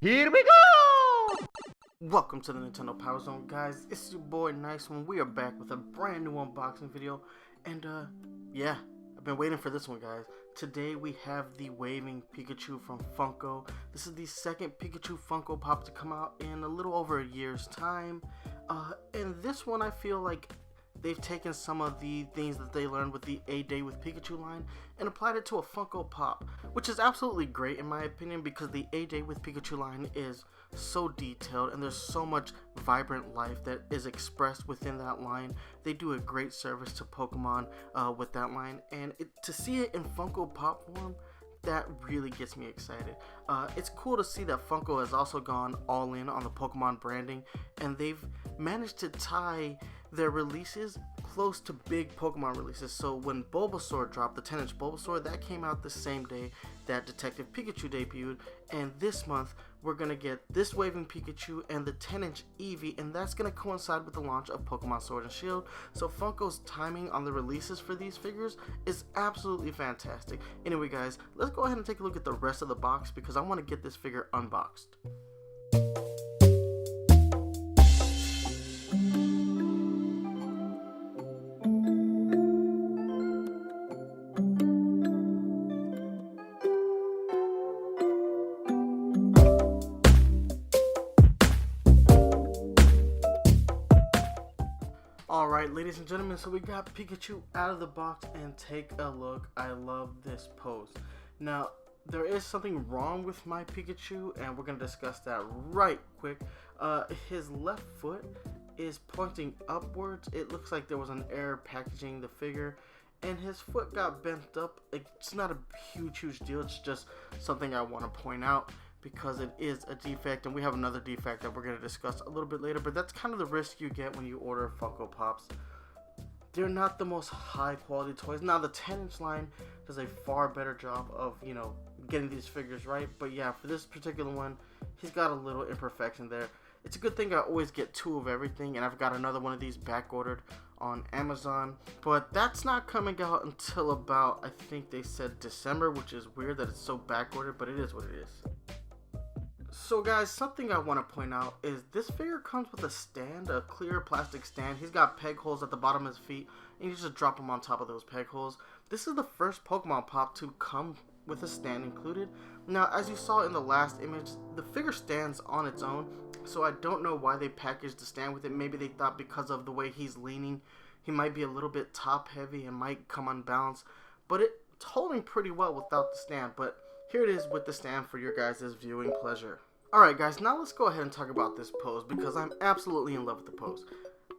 Here we go! Welcome to the Nintendo Power Zone, guys. It's your boy Nyceone. We are back with a brand new unboxing video. And yeah, I've been waiting for this one, guys. Today we have the Waving Pikachu from Funko. This is the second Pikachu Funko Pop to come out in a little over a year's time. And this one, I feel like they've taken some of the things that they learned with the A Day with Pikachu line and applied it to a Funko Pop, which is absolutely great in my opinion, because the A Day with Pikachu line is so detailed and there's so much vibrant life that is expressed within that line. They do a great service to Pokemon with that line, and to see it in Funko Pop form, that really gets me excited. It's cool to see that Funko has also gone all in on the Pokemon branding, and they've managed to tie their releases close to big Pokemon releases. So when Bulbasaur dropped, the 10-inch Bulbasaur, that came out the same day that Detective Pikachu debuted, and this month we're gonna get this Waving Pikachu and the 10-inch Eevee, and that's gonna coincide with the launch of Pokemon Sword and Shield. So Funko's timing on the releases for these figures is absolutely fantastic. Anyway, guys, let's go ahead and take a look at the rest of the box because I want to get this figure unboxed. Alright, ladies and gentlemen, so we got Pikachu out of the box, and take a look. I love this pose. Now, there is something wrong with my Pikachu, and we're going to discuss that right quick. His left foot is pointing upwards. It looks like there was an error packaging the figure, and his foot got bent up. It's not a huge deal. It's just something I want to point out, because it is a defect, and we have another defect that we're going to discuss a little bit later, but that's kind of the risk you get when you order Funko Pops. They're not the most high quality toys. Now the 10-inch line does a far better job of, getting these figures right, but yeah, for this particular one, he's got a little imperfection there. It's a good thing I always get 2 of everything, and I've got another one of these back ordered on Amazon, but that's not coming out until about, I think they said December, which is weird that it's so back ordered, but it is what it is. So guys, something I want to point out is this figure comes with a stand, a clear plastic stand. He's got peg holes at the bottom of his feet, and you just drop them on top of those peg holes. This is the first Pokemon Pop to come with a stand included. Now, as you saw in the last image, the figure stands on its own, so I don't know why they packaged the stand with it. Maybe they thought because of the way he's leaning, he might be a little bit top heavy and might come unbalanced, but it's holding pretty well without the stand. But here it is with the stand for your guys' viewing pleasure. Alright guys, now let's go ahead and talk about this pose, because I'm absolutely in love with the pose.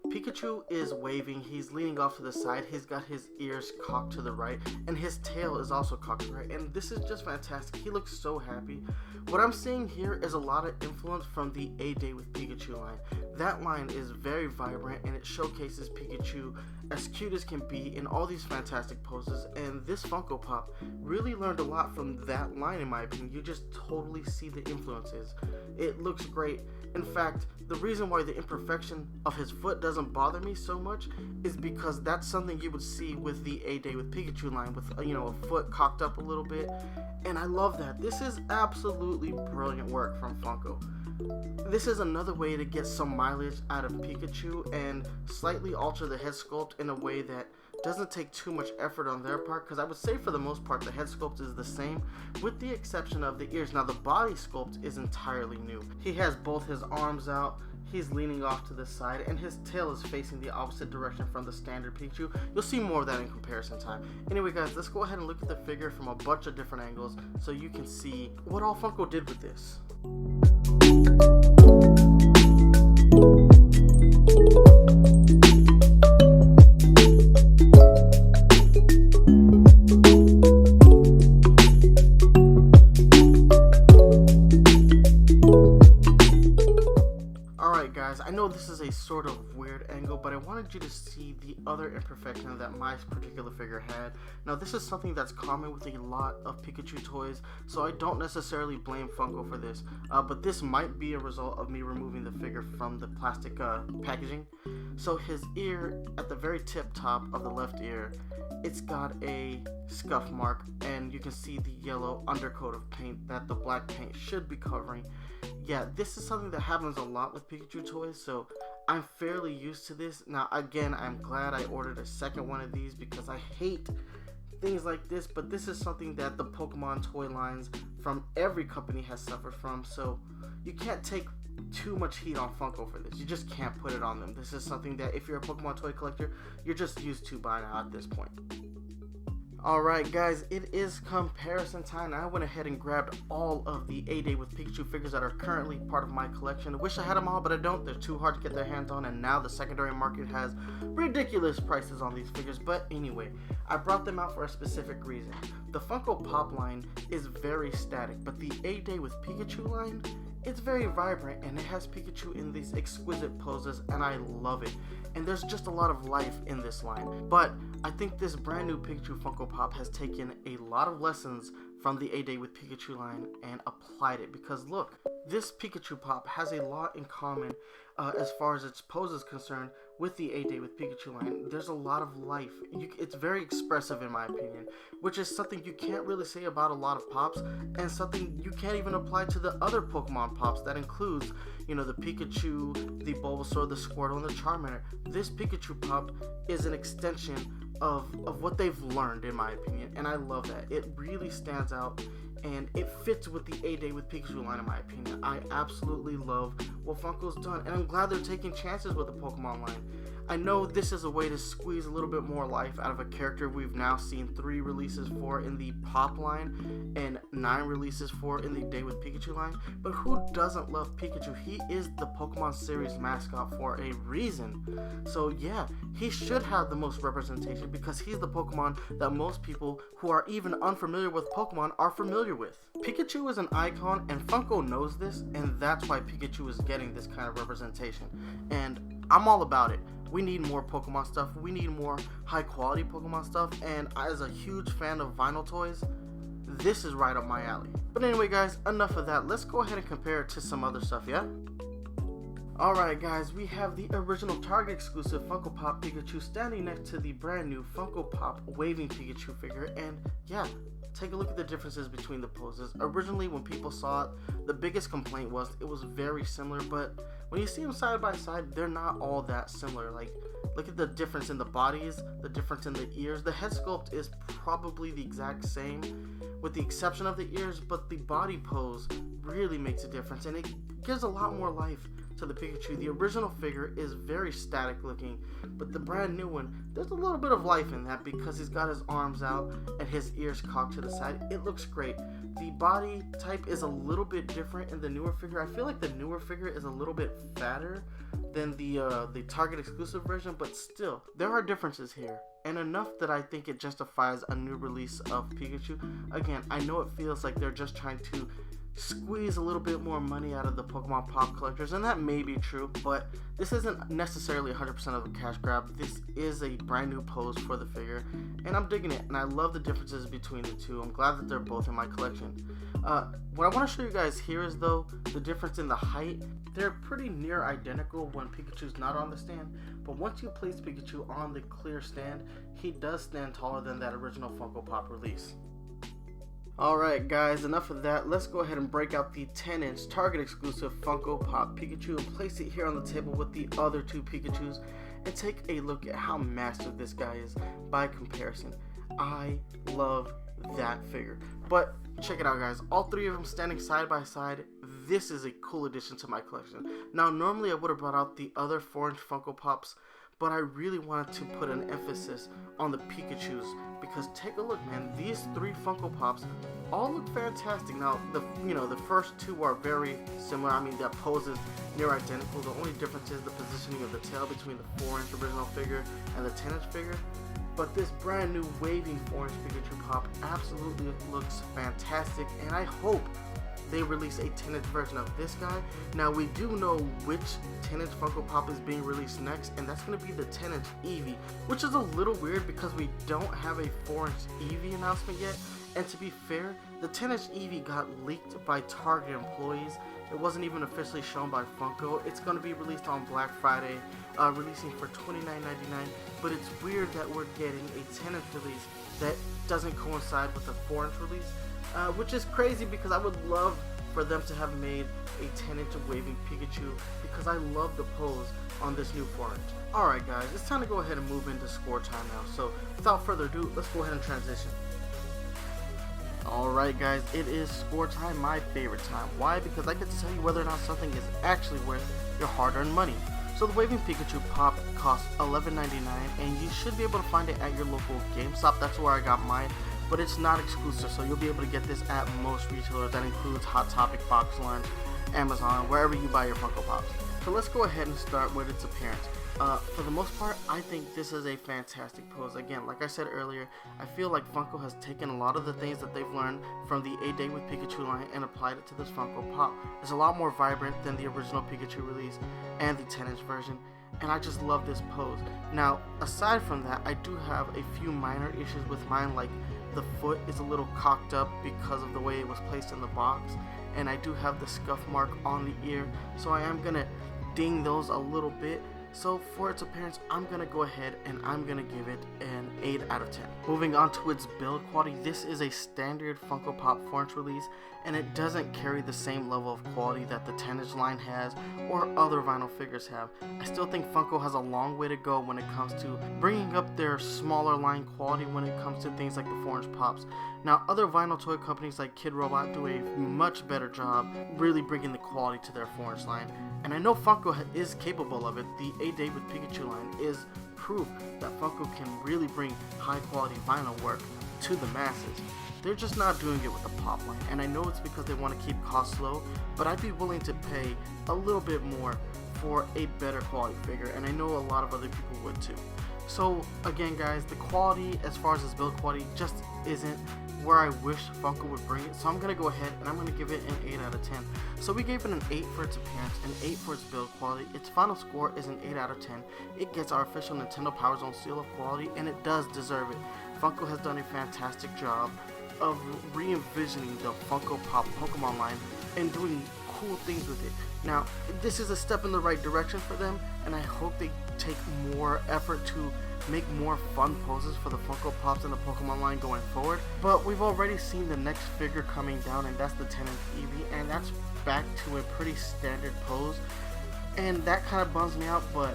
Pikachu is waving, he's leaning off to the side, he's got his ears cocked to the right, and his tail is also cocked to the right, and this is just fantastic. He looks so happy. What I'm seeing here is a lot of influence from the A Day with Pikachu line. That line is very vibrant, and it showcases Pikachu as cute as can be in all these fantastic poses, and this Funko Pop really learned a lot from that line in my opinion. You just totally see the influences. It looks great. In fact, the reason why the imperfection of his foot doesn't bother me so much is because that's something you would see with the A Day with Pikachu line, with a foot cocked up a little bit, and I love that. This is absolutely brilliant work from Funko. This is another way to get some mileage out of Pikachu and slightly alter the head sculpt in a way that doesn't take too much effort on their part, because I would say for the most part the head sculpt is the same, with the exception of the ears. Now the body sculpt is entirely new. He has both his arms out, he's leaning off to the side, and his tail is facing the opposite direction from the standard Pikachu. You'll see more of that in comparison time. Anyway guys, let's go ahead and look at the figure from a bunch of different angles so you can see what all Funko did with this. Alright guys, I know this is a sort of weird angle, but I wanted you to see the other imperfection that my particular figure had. Now this is something that's common with a lot of Pikachu toys, so I don't necessarily blame Funko for this, but this might be a result of me removing the figure from the plastic packaging. So his ear, at the very tip top of the left ear, it's got a scuff mark, and you can see the yellow undercoat of paint that the black paint should be covering. Yeah, this is something that happens a lot with Pikachu toys, so I'm fairly used to this. Now again, I'm glad I ordered a second one of these because I hate things like this, but this is something that the Pokemon toy lines from every company has suffered from, so you can't take too much heat on Funko for this. You just can't put it on them. This is something that if you're a Pokemon toy collector, you're just used to by now at this point. Alright guys, it is comparison time. I went ahead and grabbed all of the A Day with Pikachu figures that are currently part of my collection. I wish I had them all, but I don't. They're too hard to get their hands on, and now the secondary market has ridiculous prices on these figures. But anyway, I brought them out for a specific reason. The Funko Pop line is very static, but the A Day with Pikachu line, it's very vibrant, and it has Pikachu in these exquisite poses, and I love it. And there's just a lot of life in this line. But I think this brand new Pikachu Funko Pop has taken a lot of lessons from the A Day with Pikachu line and applied it, because look, this Pikachu Pop has a lot in common as far as its pose is concerned with the A Day with Pikachu line. There's a lot of life. It's very expressive in my opinion, which is something you can't really say about a lot of pops, and something you can't even apply to the other Pokemon pops. That includes, you know, the Pikachu, the Bulbasaur, the Squirtle, and the Charmander. This Pikachu Pop is an extension of what they've learned, in my opinion, and I love that. It really stands out, and it fits with the A Day with Pikachu line, in my opinion. I absolutely love what Funko's done, and I'm glad they're taking chances with the Pokemon line. I know this is a way to squeeze a little bit more life out of a character we've now seen 3 releases for in the Pop line and 9 releases for in the Day with Pikachu line, but who doesn't love Pikachu? He is the Pokemon series mascot for a reason. So yeah, he should have the most representation because he's the Pokemon that most people who are even unfamiliar with Pokemon are familiar with. Pikachu is an icon, and Funko knows this, and that's why Pikachu is getting this kind of representation, and I'm all about it. We need more Pokemon stuff. We need more high quality Pokemon stuff. And as a huge fan of vinyl toys, this is right up my alley. But anyway guys, enough of that. Let's go ahead and compare it to some other stuff, yeah? Alright guys, we have the original Target exclusive Funko Pop Pikachu standing next to the brand new Funko Pop Waving Pikachu figure. And yeah, take a look at the differences between the poses. Originally when people saw it, the biggest complaint was it was very similar, but when you see them side by side, they're not all that similar. Like, look at the difference in the bodies, the difference in the ears. The head sculpt is probably the exact same with the exception of the ears, but the body pose really makes a difference, and it gives a lot more life to the Pikachu. The original figure is very static looking, but the brand new one, there's a little bit of life in that because he's got his arms out and his ears cocked to the side. It looks great. The body type is a little bit different in the newer figure. I feel like the newer figure is a little bit fatter than the Target exclusive version, but still, there are differences here, and enough that I think it justifies a new release of Pikachu. Again, I know it feels like they're just trying to squeeze a little bit more money out of the Pokemon Pop collectors, and that may be true, but this isn't necessarily 100% of a cash grab. This is a brand new pose for the figure, and I'm digging it, and I love the differences between the two. I'm glad that they're both in my collection. What I want to show you guys here is, though, the difference in the height. They're pretty near identical when Pikachu's not on the stand, but once you place Pikachu on the clear stand, he does stand taller than that original Funko Pop release. Alright guys, enough of that. Let's go ahead and break out the 10-inch Target exclusive Funko Pop Pikachu and place it here on the table with the other 2 Pikachus and take a look at how massive this guy is by comparison. I love that figure. But check it out guys, all 3 of them standing side by side. This is a cool addition to my collection. Now normally I would have brought out the other 4-inch Funko Pops, but I really wanted to put an emphasis on the Pikachus because take a look, man, these 3 Funko Pops all look fantastic. Now the first 2 are very similar. I mean, their pose is near identical. The only difference is the positioning of the tail between the 4-inch original figure and the 10-inch figure. But this brand new waving 4-inch Pikachu Pop absolutely looks fantastic, and I hope they release a 10-inch version of this guy. Now we do know which 10-inch Funko Pop is being released next, and that's going to be the 10-inch Eevee, which is a little weird because we don't have a 4-inch Eevee announcement yet. And to be fair, the 10-inch Eevee got leaked by Target employees. It wasn't even officially shown by Funko. It's going to be released on Black Friday, releasing for $29.99. But it's weird that we're getting a 10-inch release that doesn't coincide with the 4-inch release, which is crazy because I would love for them to have made a 10-inch of Waving Pikachu because I love the pose on this new 4-inch. Alright guys, it's time to go ahead and move into score time now. So without further ado, let's go ahead and transition. Alright guys, it is score time, my favorite time. Why? Because I get to tell you whether or not something is actually worth your hard-earned money. So the Waving Pikachu Pop costs $11.99 and you should be able to find it at your local GameStop. That's where I got mine, but it's not exclusive, so you'll be able to get this at most retailers. That includes Hot Topic, Box Lunch, Amazon, wherever you buy your Funko Pops. So let's go ahead and start with its appearance. For the most part, I think this is a fantastic pose. Again, like I said earlier, I feel like Funko has taken a lot of the things that they've learned from the A Day with Pikachu line and applied it to this Funko Pop. It's a lot more vibrant than the original Pikachu release and the 10-inch version, and I just love this pose. Now, aside from that, I do have a few minor issues with mine, like the foot is a little cocked up because of the way it was placed in the box, and I do have the scuff mark on the ear, so I am gonna ding those a little bit. So for its appearance, I'm going to go ahead and I'm going to give it an 8 out of 10. Moving on to its build quality, this is a standard Funko Pop 4-inch release, and it doesn't carry the same level of quality that the 10-inch line has or other vinyl figures have. I still think Funko has a long way to go when it comes to bringing up their smaller line quality when it comes to things like the 4-inch Pops. Now, other vinyl toy companies like Kid Robot do a much better job really bringing the quality to their 4-inch line, and I know Funko is capable of it. The A Day with Pikachu line is proof that Funko can really bring high quality vinyl work to the masses. They're just not doing it with the Pop line, and I know it's because they want to keep costs low, but I'd be willing to pay a little bit more for a better quality figure, and I know a lot of other people would too. So again guys, the quality as far as this build quality just isn't where I wish Funko would bring it, so I'm going to go ahead and I'm going to give it an 8 out of 10. So we gave it an 8 for its appearance, an 8 for its build quality. Its final score is an 8 out of 10. It gets our official Nintendo Power Zone seal of quality, and it does deserve it. Funko has done a fantastic job of re-envisioning the Funko Pop Pokemon line and doing cool things with it. Now, this is a step in the right direction for them, and I hope they take more effort to make more fun poses for the Funko Pops and the Pokemon line going forward. But we've already seen the next figure coming down, and that's the 10-inch Eevee, and that's back to a pretty standard pose, and that kind of bums me out, but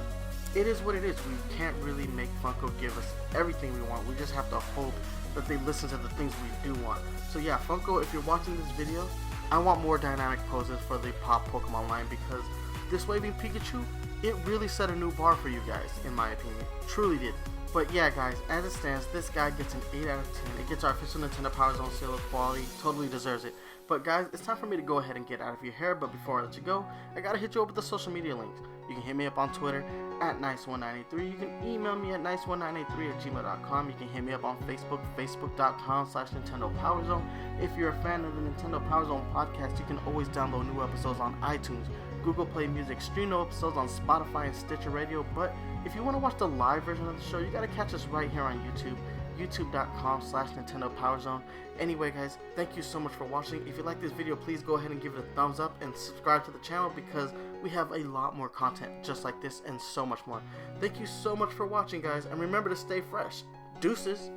it is what it is. We can't really make Funko give us everything we want. We just have to hope that they listen to the things we do want. So yeah, Funko, if you're watching this video, I want more dynamic poses for the Pop Pokemon line, because this Waving Pikachu, it really set a new bar for you guys, in my opinion. Truly did. But yeah guys, as it stands, this guy gets an 8 out of 10. It gets our official Nintendo Power Zone seal of quality. Totally deserves it. But guys, it's time for me to go ahead and get out of your hair. But before I let you go, I gotta hit you up with the social media links. You can hit me up on Twitter at Nyceone983. You can email me at Nyceone983@gmail.com. You can hit me up on Facebook, facebook.com/Nintendo Power Zone. If you're a fan of the Nintendo Power Zone podcast, you can always download new episodes on iTunes, Google Play Music, stream new episodes on Spotify and Stitcher Radio. But if you want to watch the live version of the show, you gotta catch us right here on YouTube, youtube.com/Nintendo Power Zone. Anyway guys, thank you so much for watching. If you like this video, please go ahead and give it a thumbs up and subscribe to the channel, because we have a lot more content just like this and so much more. Thank you so much for watching guys, and remember to stay fresh. Deuces.